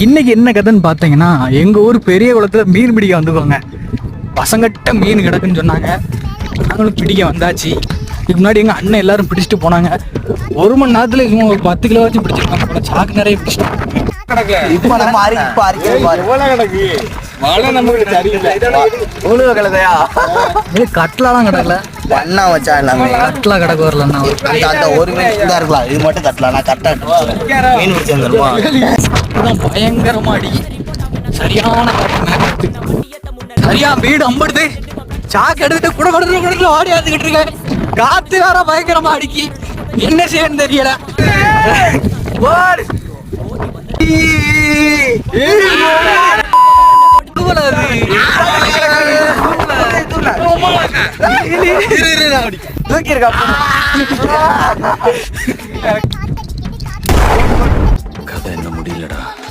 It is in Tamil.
இன்னைக்கு என்ன கதைன்னு பார்த்தீங்கன்னா, எங்க ஊர் பெரிய குளத்துல மீன் பிடிக்க வந்துக்கோங்க. பசங்கட்ட மீன் கிடக்குன்னு சொன்னாங்க, நாங்களும் பிடிக்க வந்தாச்சு. இதுக்கு முன்னாடி எங்க அண்ணன் எல்லாரும் பிடிச்சிட்டு போனாங்க. 1 மணி நேரத்துல இவங்க ஒரு 10 கிலோ வச்சு பிடிச்சிருக்காங்க. சாக்கு நிறைய பிடிச்சிட்டு கட்டலாம் கிடக்கல, கட்டலா கிடக்கு வரல. ஒரு மீன் தான் இருக்கலாம், இது மட்டும் கட்டலாம். நான் கரெக்டா மீன் பிடிச்சிருந்தேன். பயங்கரமா அடி, சரியான காற்று. சரியா வீடு அம்படுது. சாக்கு எடுத்துட்டு கூட கொடுத்து ஆடி ஆத்துக்கிட்டு இருக்கேன். காத்து வேற பயங்கரமா அடிக்கி, என்ன செய்யன்னு தெரியல. கதை என்ன முடியலடா.